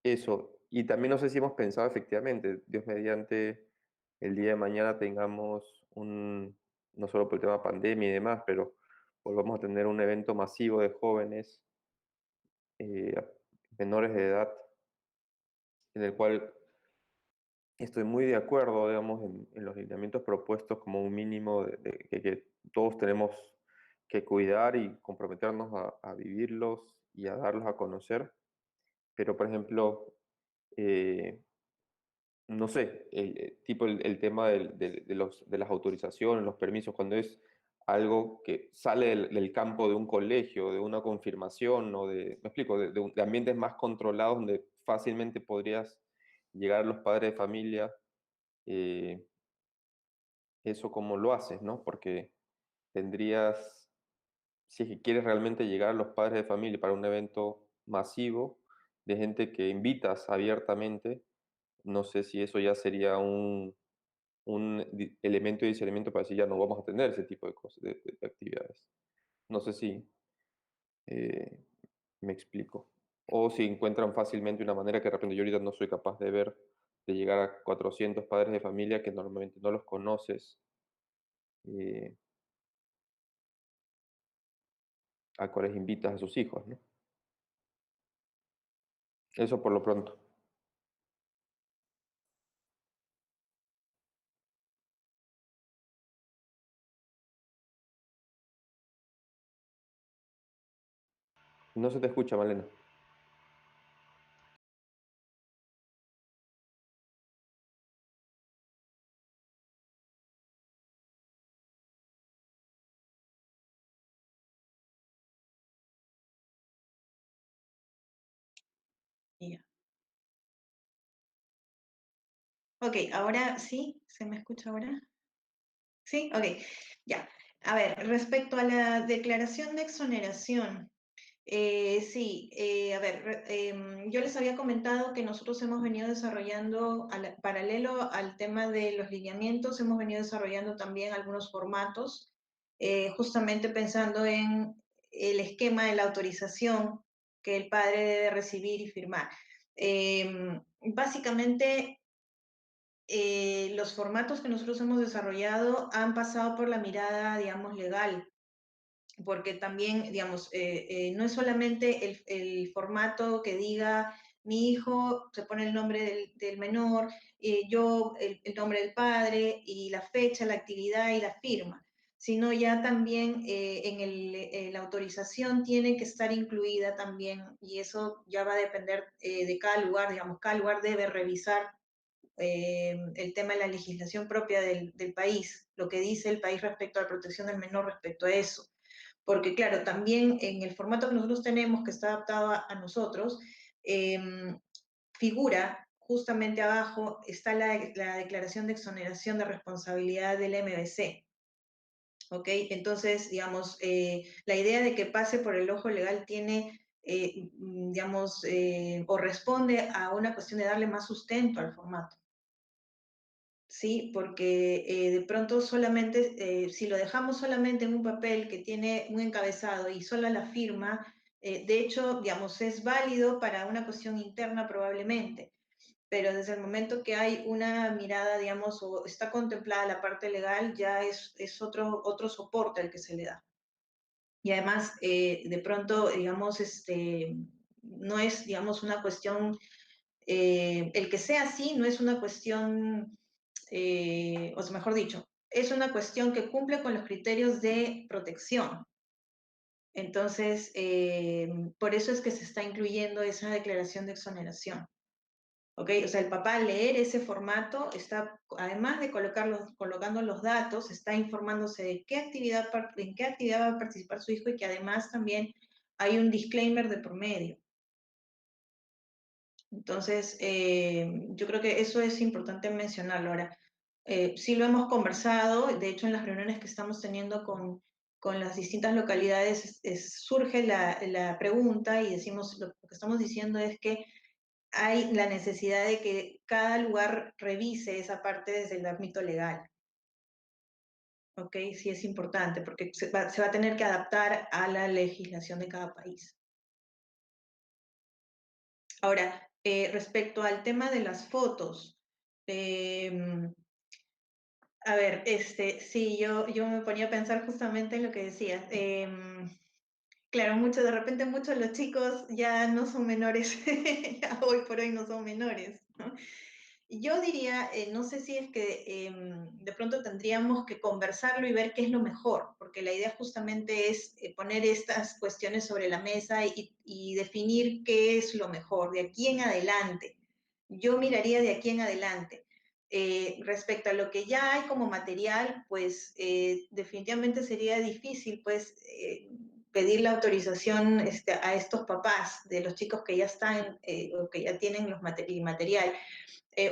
Eso. Y también no sé si hemos pensado efectivamente, Dios mediante, el día de mañana tengamos no solo por el tema pandemia y demás, pero volvamos a tener un evento masivo de jóvenes eh, menores de edad, en el cual estoy muy de acuerdo, digamos, en los lineamientos propuestos como un mínimo que todos tenemos que cuidar y comprometernos a vivirlos y a darlos a conocer. Pero, por ejemplo, eh, no sé, el tema de las autorizaciones, los permisos, cuando es algo que sale del campo de un colegio, de una confirmación o me explico, de ambientes más controlados donde fácilmente podrías llegar a los padres de familia, eh, eso cómo lo haces, ¿no? Porque tendrías, si es que quieres realmente llegar a los padres de familia para un evento masivo de gente que invitas abiertamente, no sé si eso ya sería un elemento de discernimiento para decir ya no vamos a tener ese tipo de cosas, de actividades. No sé si eh, me explico. O si encuentran fácilmente una manera que de repente yo ahorita no soy capaz de ver de llegar a 400 padres de familia que normalmente no los conoces, eh, a cuales invitas a sus hijos, ¿no? Eso por lo pronto. No se te escucha, Malena. Ya. Ok, ahora sí, ¿se me escucha ahora? Sí, ok, ya. A ver, respecto a la declaración de exoneración, sí, a ver, yo les había comentado que nosotros hemos venido desarrollando, paralelo al tema de los lineamientos, hemos venido desarrollando también algunos formatos, justamente pensando en el esquema de la autorización que el padre debe recibir y firmar. Básicamente, los formatos que nosotros hemos desarrollado han pasado por la mirada, digamos, legal, porque también, digamos, no es solamente el formato que diga mi hijo, se pone el nombre del menor, yo el nombre del padre y la fecha, la actividad y la firma, sino ya también la autorización tiene que estar incluida también, y eso ya va a depender de cada lugar, digamos, cada lugar debe revisar el tema de la legislación propia del país, lo que dice el país respecto a la protección del menor respecto a eso. Porque claro, también en el formato que nosotros tenemos, que está adaptado a nosotros, eh, figura justamente abajo, está la declaración de exoneración de responsabilidad del MBC. ¿Ok? Entonces, digamos, la idea de que pase por el ojo legal tiene, digamos, o responde a una cuestión de darle más sustento al formato. ¿Sí? Porque de pronto solamente, si lo dejamos solamente en un papel que tiene un encabezado y sola la firma, de hecho, digamos, es válido para una cuestión interna probablemente, pero desde el momento que hay una mirada, digamos, o está contemplada la parte legal, ya es otro soporte al que se le da. Y además, de pronto, digamos, no es, digamos, una cuestión, el que sea así no es una cuestión o sea, mejor dicho, es una cuestión que cumple con los criterios de protección. Entonces, por eso es que se está incluyendo esa declaración de exoneración. ¿Ok? O sea, el papá al leer ese formato está, además de colocando los datos, está informándose de en qué actividad va a participar su hijo y que además también hay un disclaimer de promedio. Entonces, yo creo que eso es importante mencionarlo. Ahora, sí lo hemos conversado, de hecho en las reuniones que estamos teniendo con las distintas localidades surge la pregunta y decimos, lo que estamos diciendo es que hay la necesidad de que cada lugar revise esa parte desde el ámbito legal. ¿Ok? Sí es importante porque se va a tener que adaptar a la legislación de cada país. Ahora, respecto al tema de las fotos, a ver, sí, yo me ponía a pensar justamente en lo que decías. Claro, de repente muchos de los chicos ya no son menores, ya hoy por hoy no son menores, ¿no? Yo diría, no sé si es que de pronto tendríamos que conversarlo y ver qué es lo mejor, porque la idea justamente es poner estas cuestiones sobre la mesa y definir qué es lo mejor de aquí en adelante. Yo miraría de aquí en adelante. Respecto a lo que ya hay como material, pues definitivamente sería difícil, pues, pedir la autorización a estos papás de los chicos que ya están o que ya tienen material.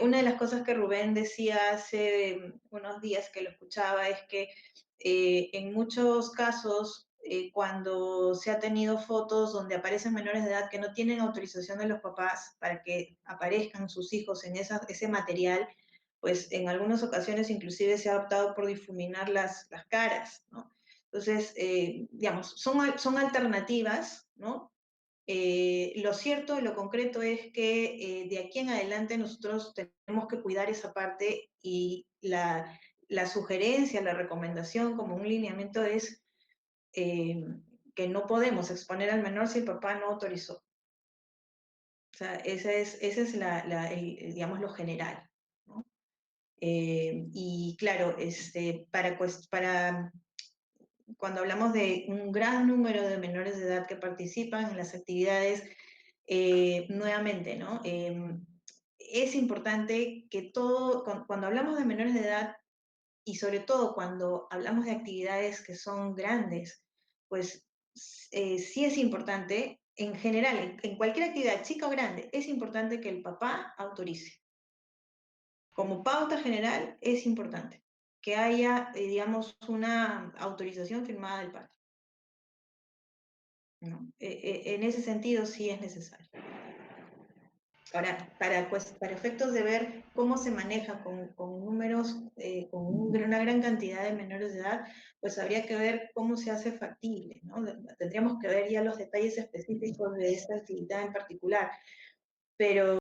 Una de las cosas que Rubén decía hace unos días que lo escuchaba es que en muchos casos, cuando se ha tenido fotos donde aparecen menores de edad que no tienen autorización de los papás para que aparezcan sus hijos en ese material, pues en algunas ocasiones inclusive se ha optado por difuminar las caras, ¿no? Entonces, digamos, son alternativas, ¿no? Lo cierto y lo concreto es que de aquí en adelante nosotros tenemos que cuidar esa parte y la sugerencia, la recomendación como un lineamiento es que no podemos exponer al menor si el papá no autorizó. O sea, esa es digamos, lo general, ¿no? Y claro, para cuando hablamos de un gran número de menores de edad que participan en las actividades, nuevamente, ¿no? Es importante que cuando hablamos de menores de edad, y sobre todo cuando hablamos de actividades que son grandes, pues sí es importante, en general, en cualquier actividad, chica o grande, es importante que el papá autorice. Como pauta general, es importante que haya, digamos, una autorización firmada del padre, ¿no? En ese sentido sí es necesario. Ahora, para efectos de ver cómo se maneja con números, con una gran cantidad de menores de edad, pues habría que ver cómo se hace factible, ¿no? Tendríamos que ver ya los detalles específicos de esta actividad en particular, pero